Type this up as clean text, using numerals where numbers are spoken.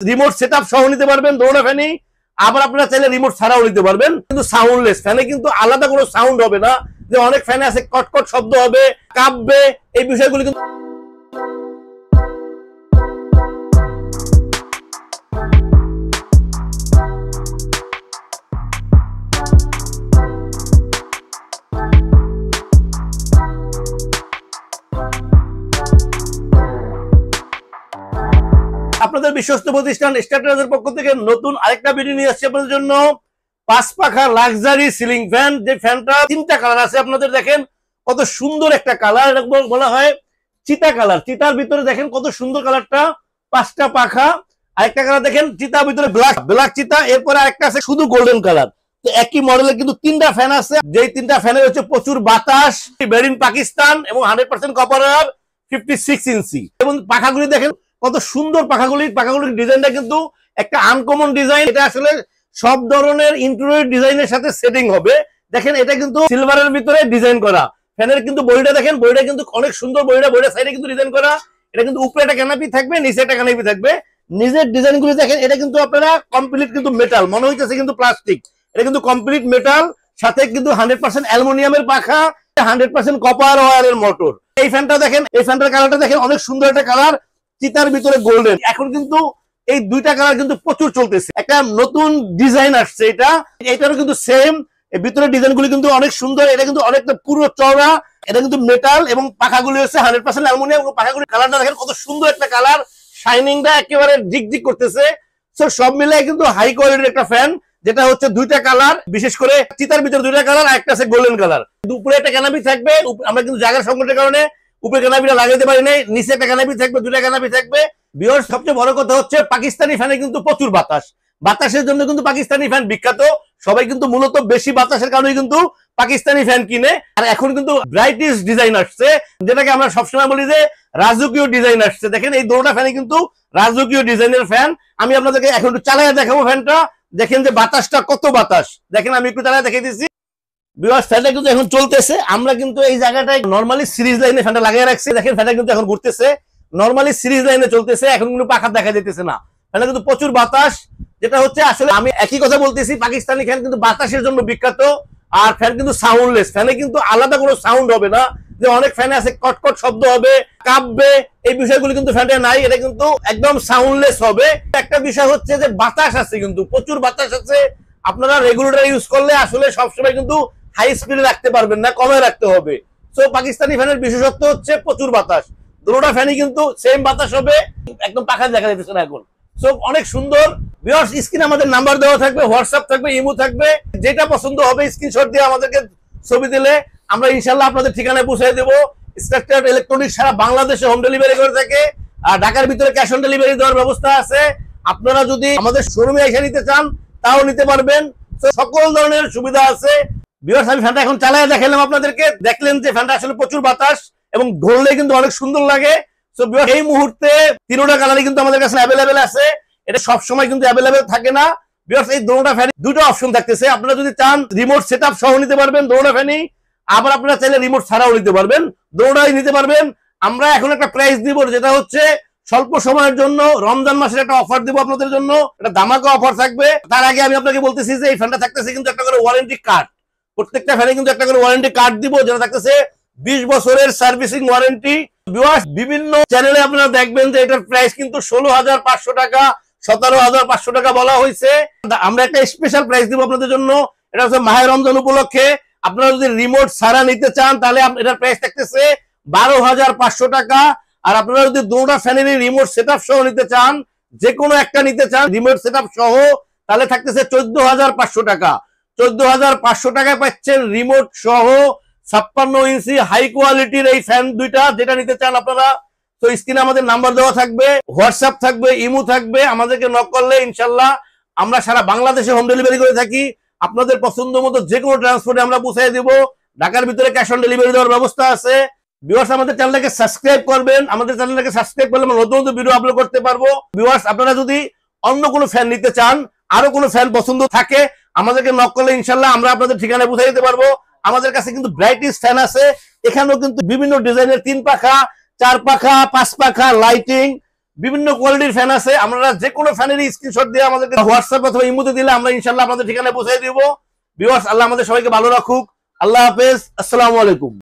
Remote setup সহ নিতে পারবেন দোনোটা ফ্যানই। আবার আপনারা চাইলে রিমোট ছাড়াও নিতে পারবেন, কিন্তু সাউন্ডলেস ফ্যানে কিন্তু আলাদা কোনো সাউন্ড হবে না। যে অনেক ফ্যানে আছে কটকট শব্দ হবে, কাঁপবে, এই বিষয়গুলো কিন্তু আপনাদের বিশ্বস্ত প্রতিষ্ঠান স্টারটের পক্ষ থেকে নতুন আরেকটা ভিডিও নিয়ে আসছে আপনাদের জন্য। 5 পাখা লাক্সারি সিলিং ফ্যান। যে ফ্যানটা 3টা কালার আছে, আপনাদের দেখেন কত সুন্দর একটা কালার, বলা হয় চিতা কালার। চিতার ভিতরে দেখেন কত সুন্দর কালারটা, 5টা পাখা। আরেকটা কালার দেখেন চিতার ভিতরে ব্ল্যাক চিতা, এরপরে আরেকটা আছে শুধু গোল্ডেন কালার। তো একই মডেলের কিন্তু 3টা ফ্যান আছে, যেই 3টা ফ্যানের হচ্ছে প্রচুর বাতাস, মেড ইন পাকিস্তান এবং 100% কপার, 56 ইঞ্চি। এবং পাখাগুলি দেখেন কত সুন্দর, পাখাগুলির ডিজাইনটা কিন্তু একটা আনকমন ডিজাইন। এটা আসলে সব ধরনের ইন্টেরিয়র ডিজাইনের সাথে সেটিং হবে। দেখেন এটা কিন্তু সিলভারের ভিতরে ডিজাইন করা। ফ্যানের কিন্তু বডিটা দেখেন, বডিটা কিন্তু অনেক সুন্দর, বডিটা সাইডে কিন্তু ডিজাইন করা। এটা কিন্তু উপরে একটা ক্যানাপি থাকবে, নিচে একটা ক্যানাপি থাকবে। নিজের ডিজাইনগুলি দেখেন, এটা কিন্তু আপনারা কমপ্লিট কিন্তু মেটাল, মনে হইতেছে কিন্তু প্লাস্টিক, এটা কিন্তু কমপ্লিট মেটাল। সাথে কিন্তু 100% অ্যালুমিনিয়ামের পাখা, 100% কপার ওয়্যারের মোটর। এই ফ্যানটা দেখেন, এই ফ্যানটার কালারটা দেখেন, অনেক সুন্দর একটা কালার, চিতার ভিতরে গোল্ডেন। এখন কিন্তু এই 2টা কালার কিন্তু প্রচুর চলতেছে, একটা নতুন ডিজাইন আসছে। এটারও কিন্তু সেম, এই ভিতরে ডিজাইনগুলি কিন্তু অনেক সুন্দর। এটা কিন্তু অনেকটা পুরো চওড়া, এটা কিন্তু মেটাল এবং পাখাগুলি হচ্ছে 100% অ্যালুমিনিয়াম। এবং পাখাগুলির কালারটা দেখেন কত সুন্দর একটা কালার, শাইনিংটা একেবারে জিকজিক করতেছে। সো সব মিলে কিন্তু হাই কোয়ালিটির একটা ফ্যান, যেটা হচ্ছে 2টা কালার, বিশেষ করে চিতার ভিতরে 2টা কালার, আর একটা আছে গোল্ডেন কালার। উপরে একটা ক্যানাপি থাকবে, আমরা কিন্তু জায়গার সংকটের কারণে উপরে ক্যানাপিটা লাগাইতে পারি নাই, নিচে একটা ক্যানাপি থাকবে, 2টা ক্যানাপি থাকবে। ভিউয়ার্স, সবচেয়ে বড় কথা হচ্ছে পাকিস্তানি ফ্যানে কিন্তু প্রচুর বাতাসের জন্য কিন্তু পাকিস্তানি ফ্যান বিখ্যাত। সবাই কিন্তু মূলত বেশি বাতাসের কারণে কিন্তু পাকিস্তানি ফ্যান কিনে। আর এখন কিন্তু ব্রাইটিশ ডিজাইন আসছে, যেটাকে আমরা সবসময় বলি যে রাজকীয় ডিজাইন আসছে। দেখেন এই দুটো ফ্যানে কিন্তু রাজকীয় ডিজাইনের ফ্যান। আমি আপনাদেরকে এখন একটু চালায় দেখাবো ফ্যানটা। দেখেন যে বাতাসটা কত বাতাস, দেখেন আমি একটু চালায় দেখিয়ে দিচ্ছি। ভিউয়ার্স, ফ্যানটা কিন্তু এখন চলতেছে। আমরা কিন্তু এই জায়গাটায় নরমালি সিরিজ লাইনে ফ্যানটা লাগিয়ে রাখছি। দেখেন ফ্যানটা কিন্তু এখন ঘুরতেছে, নরমালি সিরিজ লাইনে চলতেছে, এখন কিন্তু পাখা দেখা যেতেছে না। ফ্যানটা কিন্তু প্রচুর বাতাস, যেটা হচ্ছে আসলে আমি একই কথা বলতেছি, পাকিস্তানি ফ্যান কিন্তু বাতাসের জন্য বিখ্যাত। আর ফ্যান কিন্তু সাউন্ডলেস, ফ্যানে কিন্তু আলাদা কোনো সাউন্ড হবে না। যে অনেক ফ্যানে আছে কটকট শব্দ হবে, কাঁপবে, এই বিষয়গুলো কিন্তু ফ্যানটা নাই। এটা কিন্তু একদম সাউন্ডলেস হবে। একটা বিষয় হচ্ছে যে বাতাস আছে, কিন্তু প্রচুর বাতাস আছে। আপনারা রেগুলেটর ইউজ করলে আসলে সবসময় কিন্তু হাই স্পিডে রাখতে পারবেন না, কমে রাখতে হবে। সো পাকিস্তানি ফ্যানের বিশেষত্ব হচ্ছে প্রচুর বাতাস। দুটোটা ফ্যানই কিন্তু সেম বাতাস হবে, একদম পাখা দেখা যাচ্ছে না এখন। সো অনেক সুন্দর। ভিউয়ার্স, স্ক্রিনে আমাদের নাম্বার দেওয়া থাকবে, হোয়াটসঅ্যাপ থাকবে, ইমো থাকবে। যেটা পছন্দ হবে স্ক্রিনশট দিয়ে আমাদেরকে ছবি দিলে আমরা ইনশাল্লাহ আপনাদের ঠিকানায় পৌঁছে দেবো। স্ট্রাকচার ইলেকট্রনিক্স সারা বাংলাদেশে হোম ডেলিভারি করে থাকে। আর ঢাকার ভিতরে ক্যাশ অন ডেলিভারি দেওয়ার ব্যবস্থা আছে। আপনারা যদি আমাদের শোরুমে এসে নিতে চান তাও নিতে পারবেন। সকল ধরনের সুবিধা আছে। ভিউয়ার্স, আমি ফ্যানটা এখন চালায় দেখালাম আপনাদেরকে, দেখলেন যে ফ্যানটা আসলে প্রচুর বাতাস এবং ধরলে কিন্তু অনেক সুন্দর লাগে। সো ভিউয়ার্স, এই মুহূর্তে 3টা কালারই কিন্তু আমাদের কাছে অ্যাভেলেবেল আছে। এটা সব সময় কিন্তু অ্যাভেলেবেল থাকে না। ভিউয়ার্স, এই দুটোটা ফ্যান 2টা অপশন থাকতেছে। আপনারা যদি চান রিমোট সেটআপ সহ নিতে পারবেন দুটোটা ফ্যানই। আবার আপনারা চাইলে রিমোট ছাড়াও নিতে পারবেন, দুটোটাই নিতে পারবেন। আমরা এখন একটা প্রাইস দিব, যেটা হচ্ছে স্বল্প সময়ের জন্য রমজান মাসের একটা অফার দিব আপনাদের জন্য। এটা ধামাকা অফার থাকবে। তার আগে আমি আপনাকে বলতেছি যে এই ফ্যানটা থাকতেছে কিন্তু একটা করে ওয়ারেন্টি কার্ড। প্রত্যেকটা ফ্যানে কিন্তু একটা করে ওয়ারেন্টি কার্ড দিব, যেটা থাকতেছে 20 বছরের সার্ভিসিং ওয়ারেন্টি। ভিউয়ার্স, বিভিন্ন চ্যানেলে আপনারা দেখবেন যে এটার প্রাইস কিন্তু 16,500 টাকা, 17,500 টাকা বলা হয়েছে। আমরা একটা স্পেশাল প্রাইস দিব আপনাদের জন্য। এটা হচ্ছে মাহে রমজান উপলক্ষে। আপনারা যদি রিমোট ছাড়া নিতে চান তাহলে এটার প্রাইস থাকতেছে 12,500 টাকা। আর আপনারা যদি দুটোটা ফ্যানেরই রিমোট সেটআপ সহ নিতে চান, যে কোনো একটা নিতে চান রিমোট সেটআপ সহ, তাহলে থাকতেছে 14,500 টাকা। 14,500 টাকায় পাচ্ছেন রিমোট সহ 56 ইঞ্চি হাই কোয়ালিটির এই ফ্যান 2টা। যেটা নিতে চান আপনারা, তো স্ক্রিনে আমাদের নাম্বার দেওয়া থাকবে, হোয়াটসঅ্যাপ থাকবে, ইমো থাকবে। আমাদেরকে নক করলে ইনশাল্লাহ আমরা সারা বাংলাদেশে হোম ডেলিভারি করে থাকি। আপনাদের পছন্দ মতো যে কোনো ট্রান্সপোর্টে আমরা পৌঁছে দেবো। ঢাকার ভিতরে ক্যাশ অন ডেলিভারি দেওয়ার ব্যবস্থা আছে। ভিউয়ার্স, আমাদের চ্যানেলটাকে সাবস্ক্রাইব করবেন। আমাদের চ্যানেলটাকে সাবস্ক্রাইব করলে আমরা নতুন নতুন ভিডিও আপলোড করতে পারবো। ভিউয়ার্স, আপনারা যদি অন্য কোনো ফ্যান নিতে চান, আরো কোনো ফ্যান পছন্দ থাকে, আমাদেরকে নক করলে ইনশাল্লাহ আমরা আপনাদের ঠিকানায় পৌঁছে দিতে পারবো। আমাদের কাছে কিন্তু ব্রাইটিশ ফ্যান আছে। এখানেও কিন্তু বিভিন্ন ডিজাইনের 3 পাখা, 4 পাখা, 5 পাখা, লাইটিং, বিভিন্ন কোয়ালিটির ফ্যান আছে। আমরা যে কোনো ফ্যানেরই স্ক্রিনশট দিয়ে আমাদেরকে হোয়াটসঅ্যাপ অথবা ইমোতে দিলে আমরা ইনশাআল্লাহ আপনাদের ঠিকানায় পৌঁছে দিব। ভিউয়ার্স, আল্লাহ আমাদের সবাইকে ভালো রাখুক। আল্লাহ হাফেজ, আসসালামু আলাইকুম।